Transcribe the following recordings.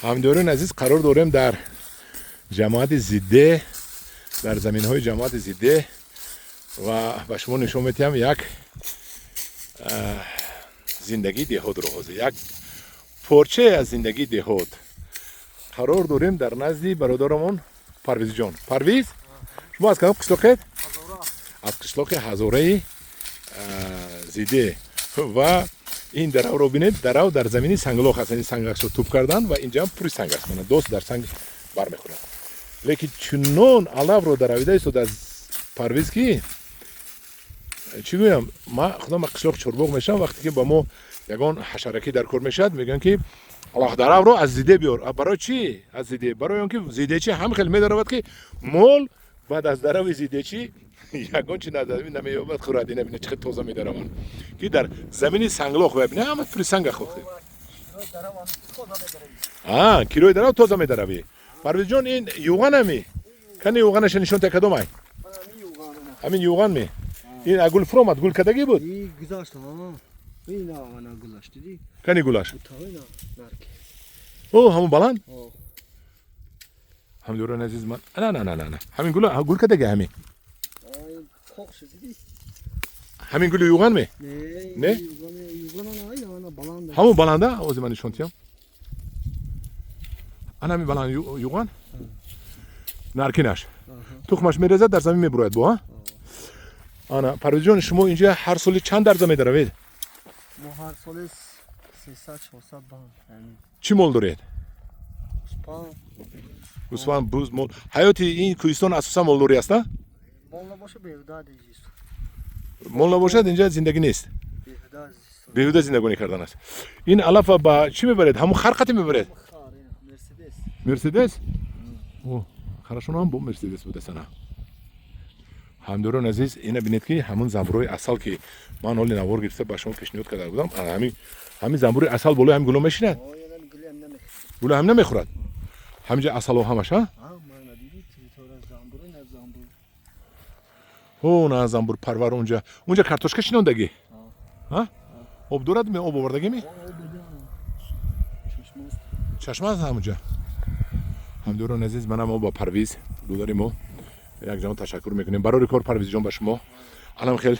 همداران عزیز قرار داریم در جماعت زیده در زمین های جماعت زیده و به شما نشون میدم یک زندگی دهات رو هست، یک پارچه از زندگی دهات. قرار داریم در نزد برادرمون پرویز جان. پرویز شما از کدام قشلاقید؟ از قشلاق هزاره زیده و این درو رو بینید. درو در زمین سنگلاخ هست، این سنگلاخ رو توپ کردن و اینجا هم پوری سنگ است. من دوست در سنگ بر میخورد. لیکن چنون علف رو درویده است از پرویز کی چی گویم، ما خودم قشلاق چربوق میشم وقتی که با ما یگان حشرکی در کار میشد میگن که الله درو رو از زیده بیار. برای چی از زیده؟ برای اینکه زیده چی هم خیلی میدارد که مول بعد از درو زیده چی یگان چی نداره نمیابد خورد. اینا ببینید چقدر تازه میدارن که در زمین سنگلاخ ببینید همه پری سنگ خورده. کیلوی درو تازه میداره. پرویز جان این یوغان همی کنی یوغانش نشون تا کدوم ای؟ همین یوغان می. این اگل فرامد گل کدگی بود. این گذاشت ها. این آنا گلش دیدی؟ کنی گلش؟ تاینا نرک. او همون بلند؟ هم دوران عزیز من. نه. همین گل کدگی همین. خوش دیدی؟ همین گل یوغان می؟ نه. یوغان نه بلند. همون بلنده او زمان نشون تیم. انا همین بلند یوغان؟ نرکینش. تخمش میرزد در زمین میبروید با. آنا پرویز جان شما اینجا هر سال چند درصد میدروید؟ ما هر سال 300 400 بان. چی مول دارید؟ گوسفند بوز مول. حیاتی این کوهستان اساسا مولداری است نه؟ مول نباشه بیهوده دیگه. مول نباشد اینجا زندگی نیست. بیهوده است. بیهوده زندگی کردن است. این علف با چی میبرید؟ همون خرقتی میبرید؟ مرسدس. اوه خراشون هم با مرسدس بوده سنا. همداران عزیز اینا ببینید که همون زنبورای اصل که من حالی نوار گرفته به شما پیشنهاد کرده بودم همین زنبور اصل بالای هم گلو میشینه. گلو هم نمیخورد. همینجا اصل و همش ها؟ او نه زنبور پرور اونجا کارتوشکا شنوندگی. ها؟ آب دارد می آب آوردگی می؟ چشمه است همونجا. همداران عزیز منم با پرویز داریم یک جوان تشکر میکنیم برای کار پرویز جان به شما. الان خیلی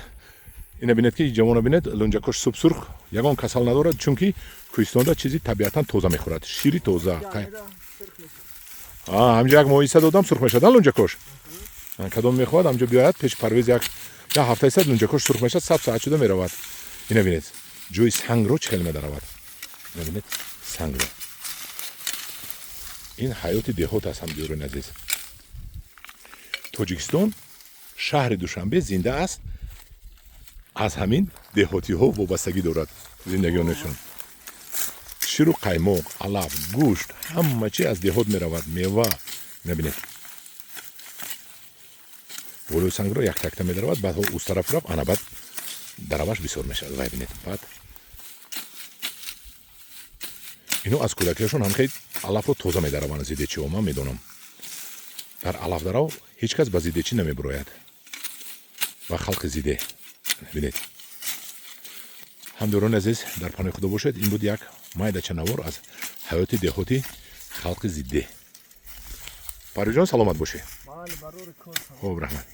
اینا ببینید که جوان ببینید لونجاکش سوپ سرخ یگان کسل ندارد چون که کوهستان چیزی طبیعتا تازه میخورد. شیری تازه. همینجا یک ماهی دادم سرخ میشد لونجاکش. کدام میخواد همینجا بیاید پیش پرویز یک هفته صد لونجاکش سرخ میشد 100 ساعت شده میرود. اینا ببینید جوی سنگ رو چخیل میدارد. ببینید سنگ رو. این حیات دهات است همداران عزیز. تاجیکستان شهر دوشنبه زنده است. از همین دهاتی ها وابستگی دارد زندگیانشون. شیر و قیماق، علف، گوشت همه چی از دهات می رود. میوه نبینید. ولو سنگ را یک تکته می درود بعد او طرف رفت آن بعد دروش بسیار می شود. ببینید بعد اینو از کودکیشون هم خیلی علف رو تازه می دروند. زیده چی من میدونم. در علف درو هیچ کس به زیده چی نمی براید و خلق زیده ببینید. همداران عزیز در پناه خدا باشد. این بود یک مایده چنوار از حیات دهاتی خلق زیده. پرویز جان سلامت باشه. خوب رحمت.